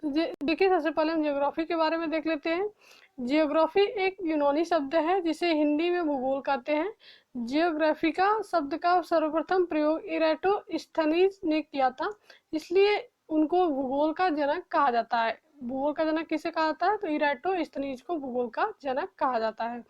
तो देखिए, सबसे पहले हम ज्योग्राफी के बारे में देख लेते हैं। जियोग्राफी एक यूनानी शब्द है जिसे हिंदी में भूगोल कहते हैं। जियोग्राफिका शब्द का सर्वप्रथम प्रयोग इराटोस्थनीज ने किया था, इसलिए उनको भूगोल का जनक कहा जाता है। भूगोल का जनक किसे कहा जाता है? तो इराटोस्थनीज को भूगोल का जनक कहा जाता है।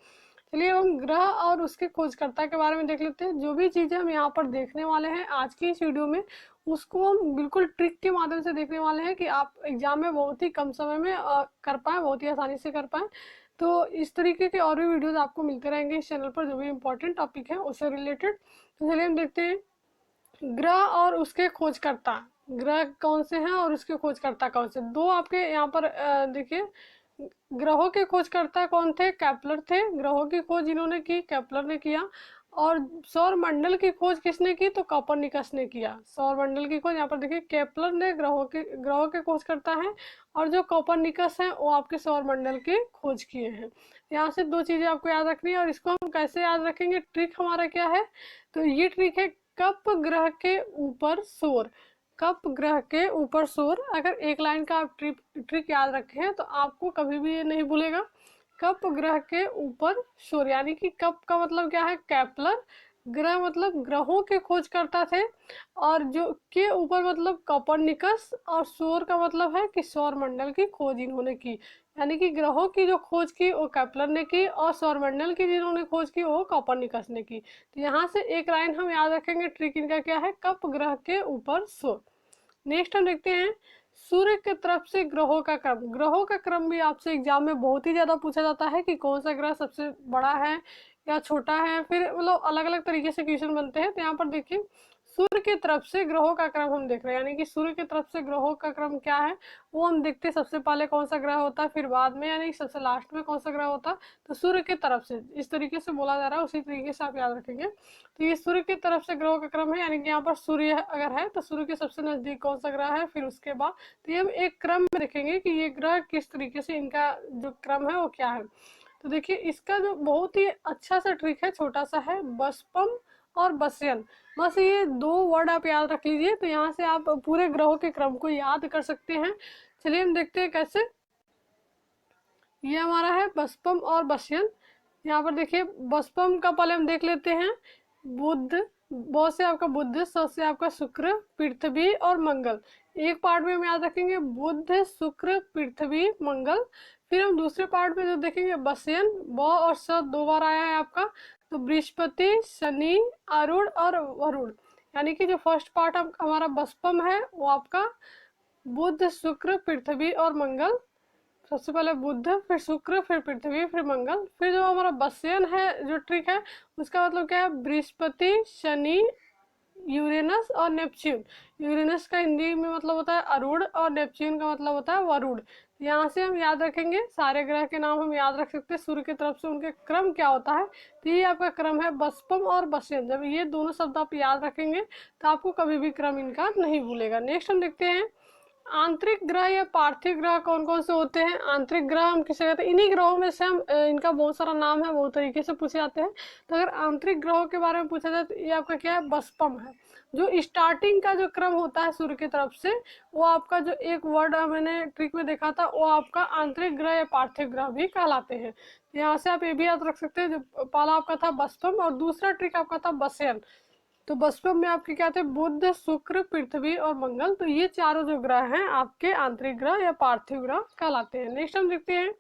चलिए हम ग्रह और उसके खोजकर्ता के बारे में देख लेते हैं। जो भी चीजें हम यहाँ पर देखने वाले हैं आज की इस वीडियो में, उसको हम बिल्कुल ट्रिक के माध्यम से देखने वाले हैं कि आप एग्जाम में बहुत ही कम समय में कर पाए, बहुत ही आसानी से कर पाए। तो इस तरीके के और भी वीडियोस आपको मिलते रहेंगे इस चैनल पर, जो भी इम्पोर्टेंट टॉपिक है उससे रिलेटेड। तो चलिए हम देखते हैं ग्रह और उसके खोजकर्ता। ग्रह कौन से हैं और उसके खोजकर्ता कौन से? दो आपके यहाँ पर देखिए, ग्रहों के खोजकर्ता कौन थे? केपलर थे। ग्रहों की खोज इन्होंने की, केपलर ने किया। और सौर मंडल की खोज किसने की? तो कोपरनिकस ने किया। सौर मंडल की खोज यहाँ पर देखिए, केपलर ने ग्रहों के खोजकर्ता हैं, और जो कोपरनिकस हैं वो आपके सौर मंडल की खोज किए हैं। यहाँ से दो चीजें आपको याद रखनी है। और इसको हम कैसे याद रखेंगे? ट्रिक हमारा क्या है? तो ये ट्रिक है कप ग्रह के ऊपर सौर। कप ग्रह के ऊपर सौर, अगर एक लाइन का आप ट्रिक याद रखे हैं तो आपको कभी भी ये नहीं भूलेगा। कप ग्रह के ऊपर सौर, यानी कि कप का मतलब क्या है? केपलर। ग्रह मतलब ग्रहों के खोजकर्ता थे, और जो के ऊपर मतलब कोपरनिकस, और सौर का मतलब है कि सौर मंडल की खोज इन्होंने की। यानी कि ग्रहों की जो खोज की वो केपलर ने की, और सौरमंडल की जिन्होंने खोज की वो कोपरनिकस ने की। तो यहाँ से एक लाइन हम याद रखेंगे, ट्रिक इनका क्या है? कप ग्रह के ऊपर सौर। नेक्स्ट हम देखते हैं सूर्य की तरफ से ग्रहों का क्रम। ग्रहों का क्रम भी आपसे एग्जाम में बहुत ही ज्यादा पूछा जाता है कि कौन सा ग्रह सबसे बड़ा है या छोटा है, फिर मतलब अलग अलग तरीके से क्वेश्चन बनते हैं। तो यहाँ पर देखिए, सूर्य की तरफ से ग्रहों का क्रम हम देख रहे हैं, यानी कि सूर्य की तरफ से ग्रहों का क्रम क्या है वो हम देखते हैं। सबसे पहले कौन सा ग्रह होता है, फिर बाद में यानी सबसे लास्ट में कौन सा ग्रह होता है। तो सूर्य की तरफ से इस तरीके से बोला जा रहा है, उसी तरीके से आप याद रखेंगे। तो ये सूर्य की तरफ से ग्रहों का क्रम है, यानी कि यहाँ पर सूर्य अगर है तो सूर्य के सबसे नजदीक कौन सा ग्रह है, फिर उसके बाद। तो ये हम एक क्रम में देखेंगे कि ये ग्रह किस तरीके से, इनका जो क्रम है वो क्या है। तो देखिए, इसका जो बहुत ही अच्छा सा ट्रिक है, छोटा सा है, बसपम और बसयन। बस ये दो वर्ड आप याद रख लीजिए, तो यहाँ से आप पूरे ग्रहों के क्रम को याद कर सकते हैं। चलिए हम देखते हैं कैसे। ये हमारा है बसपम और बसयन। यहाँ पर देखिए, बसपम का पहले हम देख लेते हैं। बुध, ब से आपका बुध, स से आपका शुक्र, पृथ्वी और मंगल। एक पार्ट में हम याद रखेंगे बुध, शुक्र, पृथ्वी, मंगल। फिर हम दूसरे पार्ट में जो देखेंगे बसयन, ब और स दो बार आया है आपका, तो बृहस्पति, शनि, अरुण और वरुण। यानी कि जो फर्स्ट पार्ट हमारा बसपम है वो आपका बुध, शुक्र, पृथ्वी और मंगल। सबसे पहले बुध, फिर शुक्र, फिर पृथ्वी, फिर मंगल। फिर जो हमारा बसयन है, जो ट्रिक है, उसका मतलब क्या है? बृहस्पति, शनि, यूरेनस और नेपच्यून। यूरेनस का हिंदी में मतलब होता है अरुण, और नेपच्यून का मतलब होता है वरुण। यहाँ से हम याद रखेंगे, सारे ग्रह के नाम हम याद रख सकते हैं, सूर्य की तरफ से उनके क्रम क्या होता है। तो ये आपका क्रम है बसपम और बसयन। जब ये दोनों शब्द आप याद रखेंगे तो आपको कभी भी क्रम इनका नहीं भूलेगा। नेक्स्ट हम देखते हैं आंतरिक ग्रह या पार्थिव ग्रह कौन कौन से होते हैं। आंतरिक ग्रह हम किसे कहते हैं? इन्हीं ग्रहों में से हम इनका बहुत सारा नाम है, बहुत तरीके से पूछे जाते हैं। तो अगर आंतरिक ग्रहों के बारे में पूछा जाए तो ये आपका क्या है? बसपम है। जो स्टार्टिंग का जो क्रम होता है सूर्य की तरफ से, वो आपका जो एक वर्ड मैंने ट्रिक में देखा था, वो आपका आंतरिक ग्रह या पार्थिव ग्रह भी कहलाते हैं। यहाँ से आप ये भी याद रख सकते हैं, जो पहला आपका था बसपम और दूसरा ट्रिक आपका था बसयन। तो बसपम में आपके क्या थे? बुध, शुक्र, पृथ्वी और मंगल। तो ये चारों जो ग्रह हैं आपके आंतरिक ग्रह या पार्थिव ग्रह कहलाते हैं। नेक्स्ट हम देखते हैं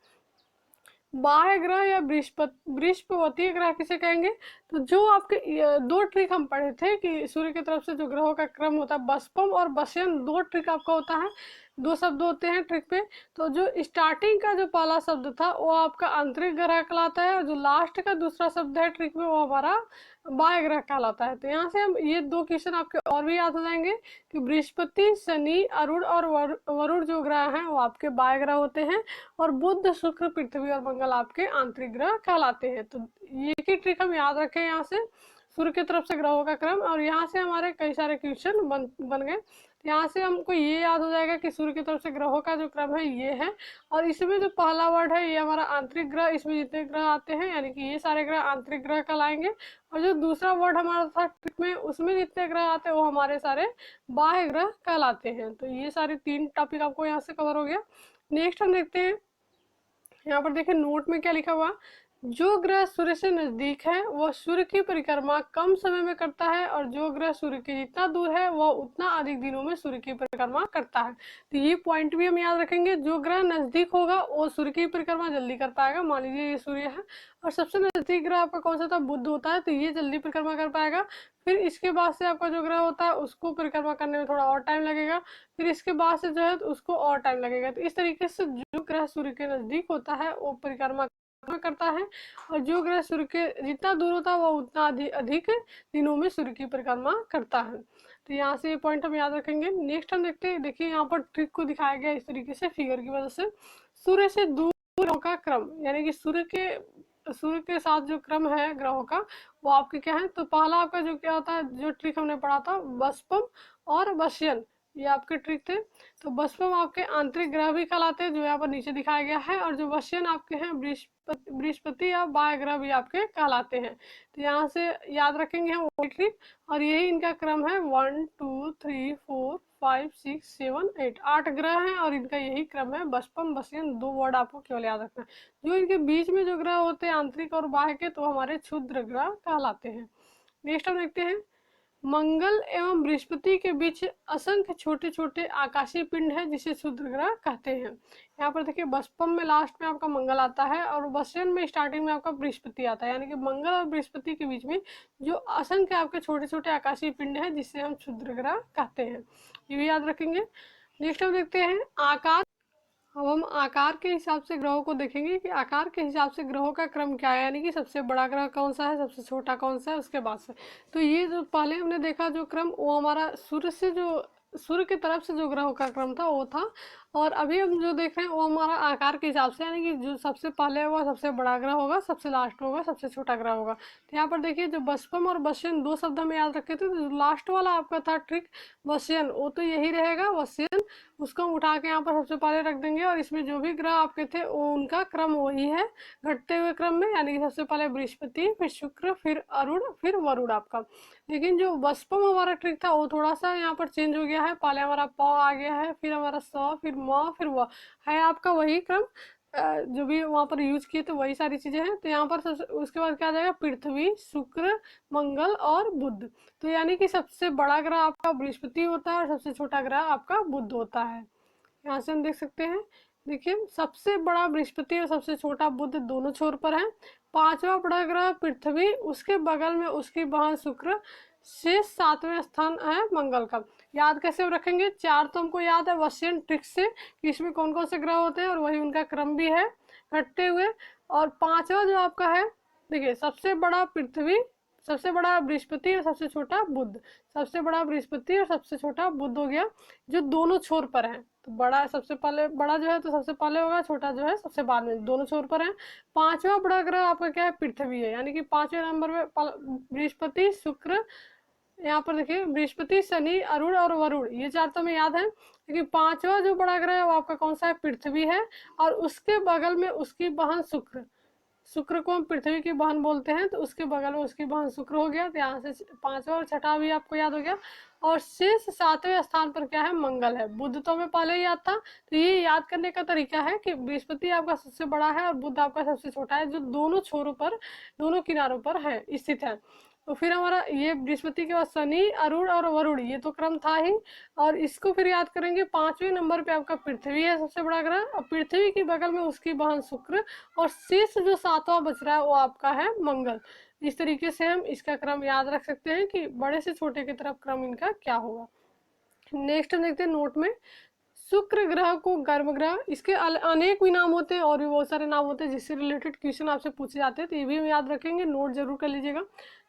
बाह्य ग्रह या बृहस्पतिय ग्रह किसे कहेंगे। तो जो आपके दो ट्रिक हम पढ़े थे कि सूर्य की तरफ से जो ग्रहों का क्रम होता है बसपम और बसयन, दो ट्रिक आपका होता है, दो शब्द होते हैं ट्रिक पे। तो जो स्टार्टिंग का जो पहला शब्द था वो आपका आंतरिक ग्रह कहलाता है, और जो लास्ट का दूसरा शब्द है ट्रिक में वो हमारा बाह्य ग्रह कहलाता है। तो यहाँ से हम ये दो क्वेश्चन आपके और भी याद हो जाएंगे कि बृहस्पति, शनि, अरुण और वरुण जो ग्रह हैं वो आपके बाह्य ग्रह होते हैं, और बुध, शुक्र, पृथ्वी और मंगल आपके आंतरिक ग्रह कहलाते हैं। तो ये की ट्रिक हम याद रखें यहाँ से, सूर्य की तरफ से ग्रहों का क्रम। और यहाँ से हमारे कई सारे क्वेश्चन बन गए। तो यहाँ से हमको ये याद हो जाएगा कि सूर्य की तरफ से ग्रहों का जो क्रम है ये है। और इसमें जो पहला वर्ड है ये हमारा आंतरिक ग्रह, इसमें जितने ग्रह आते हैं यानी कि ये सारे ग्रह आंतरिक ग्रह कहलाएंगे। और जो दूसरा वर्ड हमारा था ट्रिक में, उसमें जितने ग्रह आते हैं वो हमारे सारे बाह्य ग्रह कहलाते हैं। तो ये सारे 3 टॉपिक आपको यहाँ से कवर हो गया। नेक्स्ट हम देखते हैं, यहाँ पर देखिए नोट में क्या लिखा हुआ, जो ग्रह सूर्य से नजदीक है वह सूर्य की परिक्रमा कम समय में करता है, और जो ग्रह सूर्य के जितना दूर है वह उतना अधिक दिनों में सूर्य की परिक्रमा करता है। तो ये पॉइंट भी हम याद रखेंगे, जो ग्रह नजदीक होगा वो सूर्य की परिक्रमा जल्दी कर पाएगा। मान लीजिए ये सूर्य है और सबसे नजदीक ग्रह आपका कौन सा था, बुध होता है, तो ये जल्दी परिक्रमा कर पाएगा। फिर इसके बाद से आपका जो ग्रह होता है उसको परिक्रमा करने में थोड़ा और टाइम लगेगा, फिर इसके बाद से जो है तो उसको और टाइम लगेगा। तो इस तरीके से जो ग्रह सूर्य के नजदीक होता है वो परिक्रमा करता है, और जो ग्रह सूर्य के जितना दूर होता है वो उतना अधिक दिनों में सूर्य की परिक्रमा करता है। तो यहाँ से ये पॉइंट हम याद रखेंगे। नेक्स्ट हम देखते हैं, देखिए यहाँ पर ट्रिक को दिखाया गया इस तरीके से फिगर की मदद से। सूर्य से दूर ग्रहों का क्रम, यानी कि सूर्य के साथ जो क्रम है ग्रहों का वो आपके क्या है। तो पहला आपका जो क्या होता है, जो ट्रिक हमने पढ़ा था बस्पम और वश्यन, ये आपके ट्रिक थे। तो बस्पम आपके आंतरिक ग्रह भी कहलाते हैं, जो यहाँ पर नीचे दिखाया गया है, और जो वश्यन आपके हैं बृहस्पति या बाह्य ग्रह भी आपके कहलाते हैं। तो यहाँ से याद रखेंगे हम वो ट्रिक, और यही इनका क्रम है 1 2 3 4 5 6 7 8, 8 ग्रह हैं और इनका यही क्रम है। बस्पम वश्यन 2 वर्ड आपको केवल याद रखना है। जो इनके बीच में जो ग्रह होते हैं आंतरिक और बाह्य के, तो हमारे क्षुद्र ग्रह कहलाते हैं। नेक्स्ट हम देखते हैं, मंगल एवं बृहस्पति के बीच असंख्य छोटे छोटे आकाशीय पिंड है जिसे क्षुद्र ग्रह कहते हैं। यहाँ पर देखिए बस्पम में लास्ट में आपका मंगल आता है और वश्यन में स्टार्टिंग में आपका बृहस्पति आता है, यानी कि मंगल और बृहस्पति के बीच में जो असंख्य आपके छोटे छोटे आकाशीय पिंड है जिसे हम क्षुद्र ग्रह कहते हैं, ये भी याद रखेंगे। नेक्स्ट हम देखते हैं आकार। अब हम आकार के हिसाब से ग्रहों को देखेंगे कि आकार के हिसाब से ग्रहों का क्रम क्या है, यानी कि सबसे बड़ा ग्रह कौन सा है, सबसे छोटा कौन सा है, उसके बाद से। तो ये जो पहले हमने देखा जो क्रम, वो हमारा सूर्य की तरफ से जो ग्रहों का क्रम था वो था। और अभी हम जो देख रहे हैं वो हमारा आकार के हिसाब से, यानी कि जो सबसे पहले होगा सबसे बड़ा ग्रह होगा, सबसे लास्ट होगा सबसे छोटा ग्रह होगा। तो यहाँ पर देखिए जो बस्पम और वश्यन 2 शब्द हमें याद रखे थे, तो जो लास्ट वाला आपका था ट्रिक वश्यन, वो तो यही रहेगा वश्यन, उसको हम उठा के यहाँ पर सबसे पहले रख देंगे। और इसमें जो भी ग्रह आपके थे वो उनका क्रम वही है, घटते हुए क्रम में, यानी कि सबसे पहले बृहस्पति, फिर शुक्र, फिर अरुण, फिर वरुण आपका। लेकिन जो बस्पम हमारा ट्रिक था वो थोड़ा सा यहाँ पर चेंज हो गया है, पहले हमारा प आ गया है, फिर हमारा स, फिर म, फिर व, है आपका वही क्रम जो भी वहाँ पर यूज किए तो वही सारी चीजें हैं। तो यहाँ पर सबसे उसके बाद क्या आ जाएगा, पृथ्वी, शुक्र, मंगल और बुध। तो यानी कि सबसे बड़ा ग्रह आपका बृहस्पति होता है और सबसे छोटा ग्रह आपका बुध होता है। यहाँ से हम देख सकते हैं, देखिए सबसे बड़ा बृहस्पति और सबसे छोटा बुध दोनों छोर पर है। 5वां बड़ा ग्रह पृथ्वी, उसके बगल में उसकी बहन शुक्र, शेष 7वें स्थान है मंगल का। याद कैसे रखेंगे, 4 तो हमको याद है वश्यन ट्रिक से कि इसमें कौन कौन से ग्रह होते हैं और वही उनका क्रम भी है घटते हुए। और 5वां जो आपका है, देखिए सबसे बड़ा पृथ्वी, सबसे बड़ा बृहस्पति और सबसे छोटा बुध, सबसे बड़ा बृहस्पति और सबसे छोटा बुध हो गया, जो दोनों छोर पर है। तो बड़ा सबसे पहले, बड़ा जो है तो सबसे पहले होगा, छोटा जो है सबसे बाद में, दोनों छोर पर है। 5वां बड़ा ग्रह आपका क्या है, पृथ्वी है, यानी कि 5वें नंबर में बृहस्पति, शुक्र, यहाँ पर देखिए बृहस्पति, शनि, अरुण और वरुण, ये 4 तो हमें याद है। लेकिन 5वां जो बड़ा ग्रह है वो आपका कौन सा है, पृथ्वी है, और उसके बगल में उसकी बहन शुक्र, शुक्र को हम पृथ्वी की बहन बोलते हैं, तो उसके बगल में उसकी बहन शुक्र हो गया। तो यहाँ से 5वां और 6ठा भी आपको याद हो गया। और शेष 7वें स्थान पर क्या है, मंगल है। बुध तो हमें पहले ही याद था। तो ये याद करने का तरीका है कि बृहस्पति आपका सबसे बड़ा है और बुध आपका सबसे छोटा है, जो दोनों छोरों पर, दोनों किनारों पर है, स्थित है। तो फिर हमारा ये बृहस्पति के बाद शनि, अरुण और वरुण, ये तो क्रम था ही। और इसको फिर याद करेंगे, 5वें नंबर पे आपका पृथ्वी है सबसे बड़ा ग्रह, और पृथ्वी के बगल में उसकी बहन शुक्र, और शेष जो 7वां बच रहा है वो आपका है मंगल। इस तरीके से हम इसका क्रम याद रख सकते हैं कि बड़े से छोटे की तरफ क्रम इनका क्या होगा। नेक्स्ट हम देखते हैं नोट में, शुक्र ग्रह को गर्म ग्रह, इसके अनेक भी नाम होते हैं और भी बहुत सारे नाम होते हैं जिससे रिलेटेड क्वेश्चन आपसे पूछे जाते हैं, तो ये भी हम याद रखेंगे, नोट जरूर कर लीजिएगा।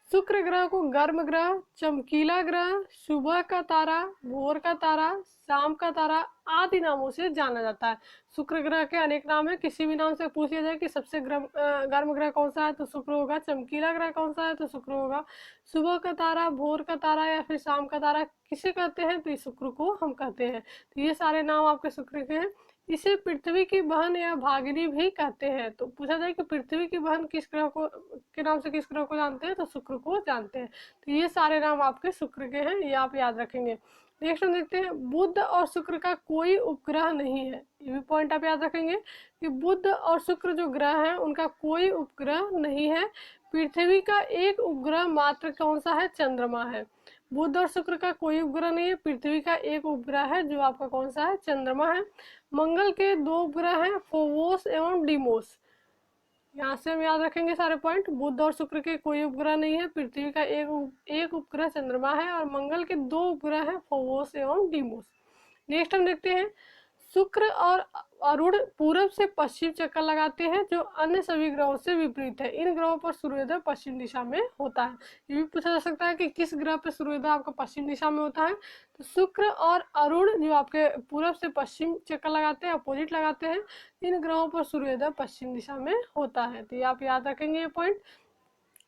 शुक्र ग्रह को गर्म ग्रह, चमकीला ग्रह, सुबह का तारा, भोर का तारा, शाम का तारा, आदि नामों से जाना जाता है। शुक्र ग्रह के अनेक नाम है, किसी भी नाम से पूछ लिया जाए कि सबसे गर्म ग्रह कौन सा है तो शुक्र होगा। चमकीला ग्रह कौन सा है तो शुक्र होगा। सुबह का तारा, भोर का तारा या फिर शाम का तारा किसे कहते हैं तो इस शुक्र को हम कहते हैं। तो ये सारे नाम आपके शुक्र के हैं। इसे पृथ्वी की बहन या भागिनी भी कहते हैं। तो पूछा जाए कि पृथ्वी की बहन किस ग्रह को के नाम से किस ग्रह को जानते हैं तो शुक्र को जानते हैं। तो ये सारे नाम आपके शुक्र के हैं, ये आप याद रखेंगे। नेक्स्ट हम देखते हैं, बुध और शुक्र का कोई उपग्रह नहीं है। ये भी पॉइंट आप याद रखेंगे कि बुध और शुक्र जो ग्रह हैं उनका कोई उपग्रह नहीं है। पृथ्वी का एक उपग्रह मात्र कौन सा है, चंद्रमा है। बुध और शुक्र का कोई उपग्रह नहीं है, पृथ्वी का एक उपग्रह है जो आपका कौन सा है, चंद्रमा है। मंगल के दो उपग्रह हैं, फोबोस एवं डीमोस। यहाँ से हम याद रखेंगे सारे पॉइंट। बुध और शुक्र के कोई उपग्रह नहीं है, पृथ्वी का एक उपग्रह चंद्रमा है और मंगल के दो उपग्रह हैं, फोबोस एवं डीमोस। नेक्स्ट हम देखते हैं, शुक्र और अरुण पूरब से पश्चिम चक्कर लगाते हैं जो अन्य सभी ग्रहों से विपरीत है। इन ग्रहों पर सूर्योदय पश्चिम दिशा में होता है। ये भी पूछा जा सकता है कि किस ग्रह पर सूर्योदय आपका पश्चिम दिशा में होता है। तो शुक्र और अरुण जो आपके पूरब से पश्चिम चक्कर लगाते हैं, अपोजिट लगाते हैं, इन ग्रहों पर सूर्योदय पश्चिम दिशा में होता है। तो ये आप याद रखेंगे ये पॉइंट।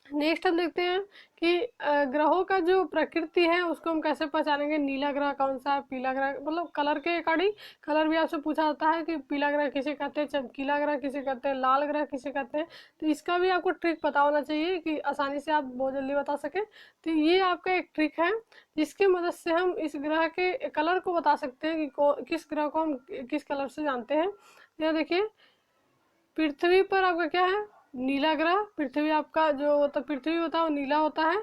नेक्स्ट हम देखते हैं कि ग्रहों का जो प्रकृति है उसको हम कैसे पहचानेंगे। नीला ग्रह कौन सा है, पीला ग्रह, मतलब कलर के अकॉर्डिंग कलर भी आपसे पूछा जाता है कि पीला ग्रह किसे कहते हैं, चमकीला ग्रह किसे कहते हैं, लाल ग्रह किसे कहते हैं। तो इसका भी आपको ट्रिक पता होना चाहिए कि आसानी से आप बहुत जल्दी बता सकें। तो ये आपका एक ट्रिक है जिसकी मदद से हम इस ग्रह के कलर को बता सकते हैं कि किस ग्रह को हम किस कलर से जानते हैं। यह देखिए, पृथ्वी पर आपका क्या है, नीला ग्रह। पृथ्वी आपका जो होता पृथ्वी होता है वो नीला होता है।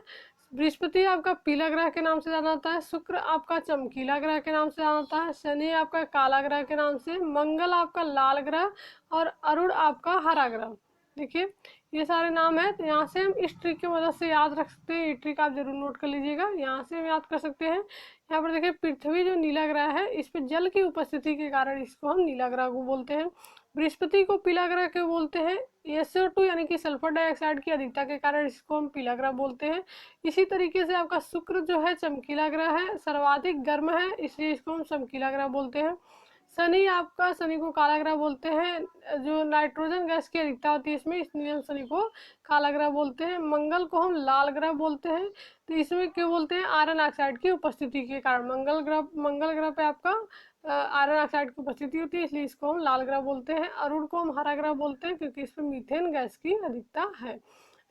बृहस्पति आपका पीला ग्रह के नाम से जाना जाता है। शुक्र आपका चमकीला ग्रह के नाम से जाना जाता है। शनि आपका काला ग्रह के नाम से। मंगल आपका लाल ग्रह और अरुण आपका हरा ग्रह। देखिए ये सारे नाम है। तो यहाँ से हम इस ट्रिक की मदद से याद रख सकते हैं। ये ट्रिक आप जरूर नोट कर लीजिएगा, यहाँ से हम याद कर सकते हैं। यहाँ पर देखिए, पृथ्वी जो नीला ग्रह है इस पे जल की उपस्थिति के कारण इसको हम नीला ग्रह को बोलते हैं। बृहस्पति को पीला ग्रह क्यों बोलते हैं, SO2 यानी कि सल्फर डाइऑक्साइड की अधिकता के कारण इसको हम पीला ग्रह बोलते हैं। इसी तरीके से आपका शुक्र जो है चमकीला ग्रह है, सर्वाधिक गर्म है, इसलिए इसको हम चमकीला ग्रह बोलते हैं। शनि को काला ग्रह बोलते हैं, जो नाइट्रोजन गैस की अधिकता होती है इसमें, इसलिए हम शनि को काला ग्रह बोलते हैं। मंगल को हम लाल ग्रह बोलते हैं, तो इसमें क्यों बोलते हैं, आयरन ऑक्साइड की उपस्थिति के कारण। मंगल ग्रह पे आपका आयरन ऑक्साइड की उपस्थिति होती है, इसलिए इसको हम लाल ग्रह बोलते हैं। अरुण को हम हरा ग्रह बोलते हैं क्योंकि इसमें मीथेन गैस की अधिकता है।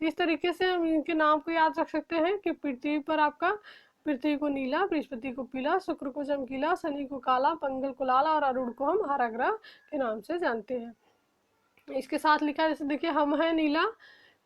इस तरीके से हम इनके नाम को याद रख सकते हैं कि पृथ्वी पर आपका पृथ्वी को नीला, बृहस्पति को पीला, शुक्र को चमकीला, शनि को काला, मंगल को लाल और अरुण को हम हरा ग्रह के नाम से जानते हैं। इसके साथ लिखा है, जैसे देखिए, हम है नीला,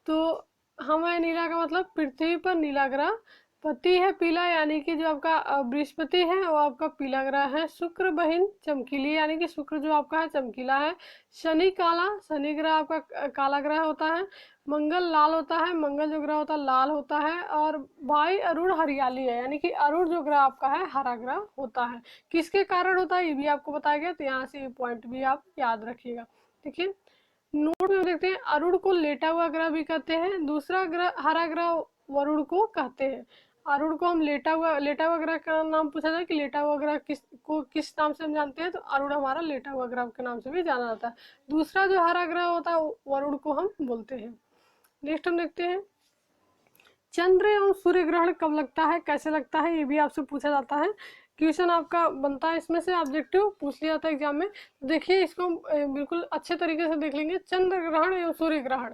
तो हम है नीला का मतलब पृथ्वी पर नीला ग्रह। पति है पीला, यानी कि जो आपका बृहस्पति है वो आपका पीला ग्रह है। शुक्र बहिन चमकीली, यानी कि शुक्र जो आपका है चमकीला है। शनि काला, शनि ग्रह आपका काला ग्रह होता है। मंगल लाल होता है, मंगल जो ग्रह होता है लाल होता है। और भाई अरुण हरियाली है, यानी कि अरुण जो ग्रह आपका है हरा ग्रह होता है। किसके कारण होता है ये भी आपको बताया गया, तो यहाँ से ये पॉइंट भी आप याद रखिएगा। देखिए नोट में देखते हैं, अरुण को लेटा हुआ ग्रह भी कहते हैं। दूसरा ग्रह हरा ग्रह वरुण को कहते हैं। अरुण को हम लेटा हुआ ग्रह का नाम पूछा जाए कि लेटा हुआ ग्रह किस नाम से हम जानते हैं, तो अरुण हमारा लेटा हुआ ग्रह के नाम से भी जाना जाता है। दूसरा जो हरा ग्रह होता है वरुण को हम बोलते हैं। नेक्स्ट हम देखते हैं, चंद्र एवं सूर्य ग्रहण कब लगता है, कैसे लगता है, ये भी आपसे पूछा जाता है। क्वेश्चन आपका बनता है इसमें से, ऑब्जेक्टिव पूछ लिया जाता है एग्जाम में। देखिए इसको बिल्कुल अच्छे तरीके से देख लेंगे। चंद्र ग्रहण एवं सूर्य ग्रहण,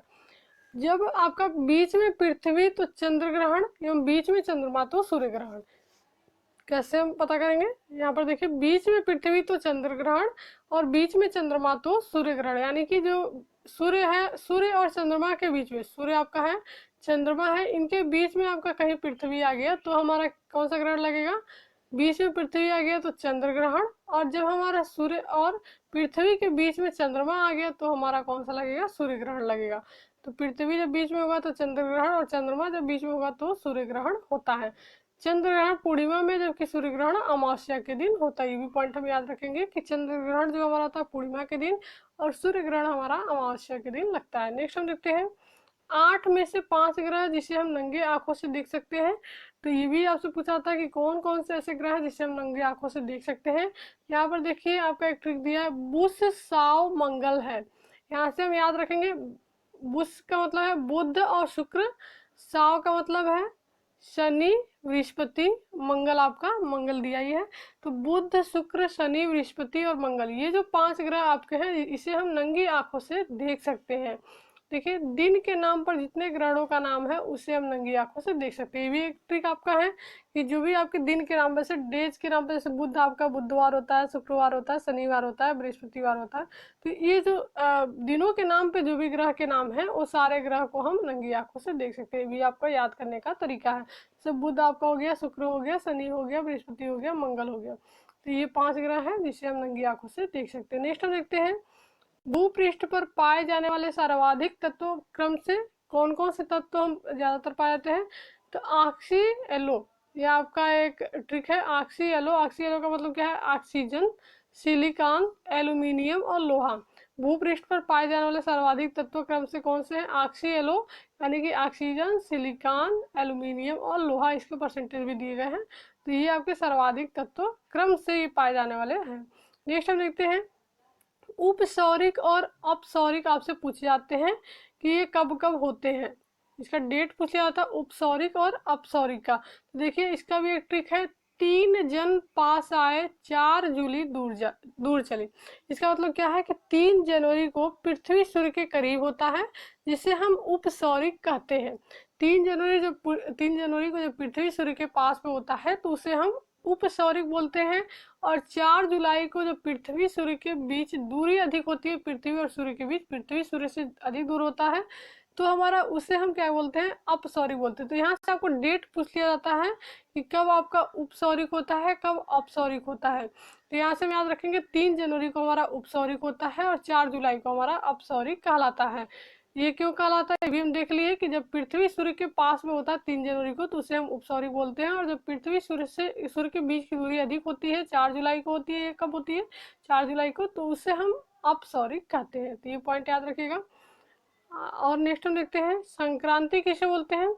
जब आपका बीच में पृथ्वी तो चंद्र ग्रहण एवं बीच में चंद्रमा तो सूर्य ग्रहण। कैसे हम पता करेंगे, यहाँ पर देखिए, बीच में पृथ्वी तो चंद्र ग्रहण और बीच में चंद्रमा तो सूर्य ग्रहण। यानी कि जो सूर्य है, सूर्य और चंद्रमा के बीच में, सूर्य आपका है, चंद्रमा है, इनके बीच में आपका कहीं पृथ्वी आ गया तो हमारा कौन सा ग्रहण लगेगा, बीच में पृथ्वी आ गया तो चंद्र ग्रहण। और जब हमारा सूर्य और पृथ्वी के बीच में चंद्रमा आ गया तो हमारा कौन सा लगेगा, सूर्य ग्रहण लगेगा। तो पृथ्वी जब बीच में होगा तो चंद्र ग्रहण और चंद्रमा जब बीच में होगा तो सूर्य ग्रहण होता है। चंद्र ग्रहण पूर्णिमा में, जबकि सूर्य ग्रहण अमावस्या के दिन होता है। ये भी पॉइंट हम याद रखेंगे कि चंद्र ग्रहण जो हमारा होता है पूर्णिमा के दिन और सूर्य ग्रहण हमारा अमावस्या के दिन लगता है। नेक्स्ट हम देखते हैं, 8 में से 5 ग्रह जिसे हम नंगे आंखों से देख सकते हैं। तो ये भी आपसे पूछा था कि कौन कौन से ऐसे ग्रह हैं जिसे हम नंगी आंखों से देख सकते हैं। यहाँ पर देखिए आपका एक ट्रिक दिया है, बुध साव मंगल है। यहाँ से हम याद रखेंगे, बुध का मतलब है बुध और शुक्र, साव का मतलब है शनि बृहस्पति, मंगल आपका मंगल दिया ही है। तो बुध शुक्र शनि बृहस्पति और मंगल, ये जो 5 ग्रह आपके हैं इसे हम नंगी आंखों से देख सकते हैं। देखिए दिन के नाम पर जितने ग्रहों का नाम है उसे हम नंगी आंखों से देख सकते हैं। ये भी एक ट्रिक आपका है कि जो भी आपके दिन के नाम पर, जैसे डेज के नाम पर, जैसे बुध आपका बुधवार होता है, शुक्रवार होता है, शनिवार होता है, बृहस्पतिवार होता है। तो ये जो दिनों के नाम पे जो भी ग्रह के नाम है वो सारे ग्रह को हम नंगी आंखों से देख सकते हैं। ये भी आपका याद करने का तरीका है। जैसे बुध आपका हो गया, शुक्र हो गया, शनि हो गया, बृहस्पति हो गया, मंगल हो गया। तो ये 5 ग्रह हैं जिसे हम नंगी आंखों से देख सकते हैं। नेक्स्ट हम देखते हैं, भूपृष्ठ पर पाए जाने वाले सर्वाधिक तत्वों क्रम से कौन कौन से तत्व हम ज्यादातर पाए जाते हैं। तो ऑक्सी एलो, ये आपका एक ट्रिक है। ऑक्सी एलो, ऑक्सी एलो का मतलब क्या है, ऑक्सीजन, सिलिकॉन, एल्यूमिनियम और लोहा। भूपृष्ठ पर पाए जाने वाले सर्वाधिक तत्व क्रम से कौन से हैं, ऑक्सी एलो यानी कि ऑक्सीजन, सिलिकॉन, एल्यूमिनियम और लोहा, इसके परसेंटेज भी दिए गए हैं। तो ये आपके सर्वाधिक तत्व क्रम से ये पाए जाने वाले हैं। नेक्स्ट हम देखते हैं, उपसौरिक और अपसौरिक आपसे पूछे जाते हैं कि ये कब कब होते हैं। इसका डेट पूछा जाता है उपसौरिक और अपसौरिक का। तो देखिए इसका भी एक ट्रिक है, 3 जन पास आए 4 जूली दूर चली। इसका मतलब क्या है कि 3 जनवरी को पृथ्वी सूर्य के करीब होता है, जिसे हम उपसौरिक कहते हैं। 3 जनवरी को जब पृथ्वी सूर्य के पास में होता है तो उसे हम उपसौरिक बोलते हैं। और 4 जुलाई को जब पृथ्वी सूर्य के बीच दूरी अधिक होती है, पृथ्वी और सूर्य के बीच पृथ्वी सूर्य से अधिक दूर होता है, तो हमारा उसे हम क्या बोलते हैं, अपसौरिक बोलते हैं। तो यहाँ से आपको डेट पूछ लिया जाता है कि कब आपका उपसौरिक होता है, कब अपसौरिक होता है। तो यहाँ से हम याद रखेंगे 3 जनवरी को हमारा उपसौरिक होता है और 4 जुलाई को हमारा अपसौरिक कहलाता है। ये क्यों कहलाता है, भी हम देख लिए कि जब पृथ्वी सूर्य के पास में होता है 3 जनवरी को तो उसे हम उपसौरिक बोलते हैं। और जब पृथ्वी सूर्य के बीच की दूरी अधिक होती है, 4 जुलाई को होती है, ये कब होती है, 4 जुलाई को, तो उसे हम अपसौरिक कहते हैं। तो ये पॉइंट याद रखिएगा। और नेक्स्ट हम देखते हैं, संक्रांति किसे बोलते हैं।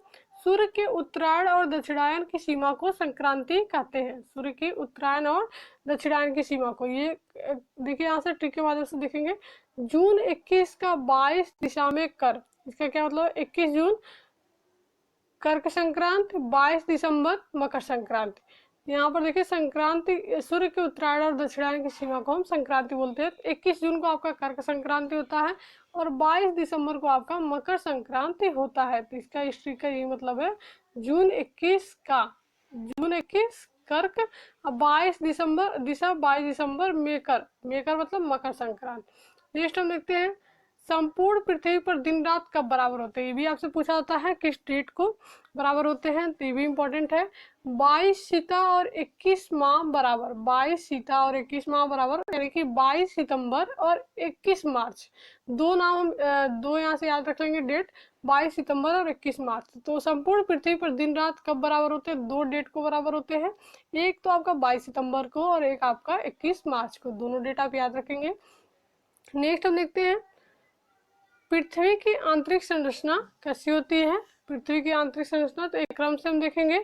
सूर्य के उत्तरायण और दक्षिणायन की सीमा को संक्रांति कहते हैं। सूर्य की उत्तरायण और दक्षिणायन की सीमा को, ये देखिए यहाँ से ट्रिक के माध्यम से देखेंगे। जून 21 का 22 दिशा में कर, इसका क्या मतलब, 21 जून कर्क संक्रांति, 22 दिसंबर मकर संक्रांति। यहाँ पर देखिए संक्रांति, सूर्य के उत्तरायण और दक्षिणायन की सीमा को हम संक्रांति बोलते हैं। 21 जून को आपका कर्क संक्रांति होता है और 22 दिसंबर को आपका मकर संक्रांति होता है। तो इसका हिस्ट्री का यही मतलब है, जून 21 कर्क और 22 दिसंबर दिशा, 22 दिसंबर मेकर, मेकर मतलब मकर संक्रांति। नेक्स्ट हम देखते हैं, संपूर्ण पृथ्वी पर दिन रात कब बराबर होते हैं। ये भी आपसे पूछा जाता है किस डेट को बराबर होते हैं, तो ये भी इम्पोर्टेंट है। 22 सीता और 21 माह बराबर, 22 सीता और 21 माह बराबर, यानी कि 22 सितंबर और 21 मार्च। दो नाम हम दो यहाँ से याद रख लेंगे डेट, 22 सितंबर और 21 मार्च। तो संपूर्ण पृथ्वी पर दिन रात कब बराबर होते हैं, 2 डेट को बराबर होते हैं। एक तो आपका 22 सितंबर को और एक आपका 21 मार्च को, दोनों डेट आप याद रखेंगे। नेक्स्ट हम देखते हैं, पृथ्वी की आंतरिक संरचना कैसी होती है। पृथ्वी की आंतरिक संरचना तो एक क्रम से हम देखेंगे।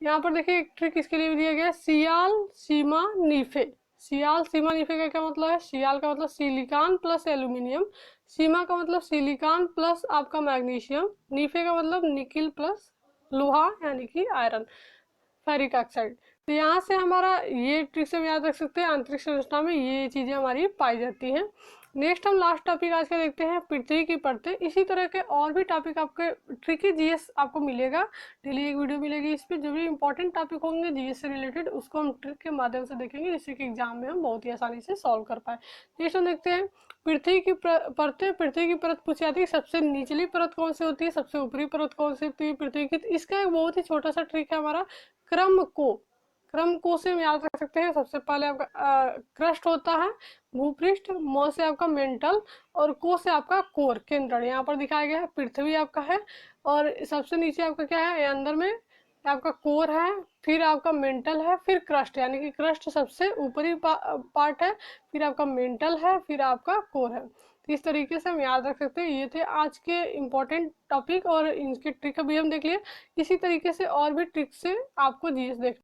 यहाँ पर देखिए एक ट्रिक इसके लिए दिया गया है, सियाल सीमा नीफे। सियाल सीमा नीफे का क्या मतलब है, सियाल का मतलब सिलिकॉन प्लस एल्यूमिनियम, सीमा का मतलब सिलिकॉन प्लस आपका मैग्नीशियम, नीफे का मतलब निकिल प्लस लोहा यानी कि आयरन, फेरिक ऑक्साइड। तो यहाँ से हमारा ये ट्रिक से हम याद रख सकते हैं, आंतरिक संरचना में ये चीजें हमारी पाई जाती हैं। नेक्स्ट हम लास्ट टॉपिक आज का देखते हैं, पृथ्वी की परतें। इसी तरह के और भी टॉपिक आपके ट्रिकी जीएस आपको मिलेगा, डेली एक वीडियो मिलेगी इस पे। जो भी इंपॉर्टेंट टॉपिक होंगे जीएस से रिलेटेड उसको हम ट्रिक के माध्यम से देखेंगे, जिससे कि एग्जाम में हम बहुत ही आसानी से सॉल्व कर पाए। नेक्स्ट हम देखते हैं, पृथ्वी की परतें। पृथ्वी की परत पूछी जाती है, सबसे निचली परत कौन सी होती है, सबसे ऊपरी परत कौन सी होती है पृथ्वी की। इसका एक बहुत ही छोटा सा ट्रिक है हमारा, क्रम को से हम याद रख सकते हैं। सबसे पहले आपका क्रस्ट होता है, भूपृष्ठ, म से आपका मेंटल और को से आपका कोर, केंद्र। यहाँ पर दिखाया गया है पृथ्वी आपका है और सबसे नीचे आपका क्या है, अंदर में आपका कोर है, फिर आपका मेंटल है, फिर क्रस्ट, यानी कि क्रस्ट सबसे ऊपरी पार्ट है, फिर आपका मेंटल है, फिर आपका कोर है। तो इस तरीके से हम याद रख सकते हैं। ये थे आज के इम्पोर्टेंट टॉपिक और इनके ट्रिक अभी हम देख लिए। इसी तरीके से और भी ट्रिक से आपको जीएस देख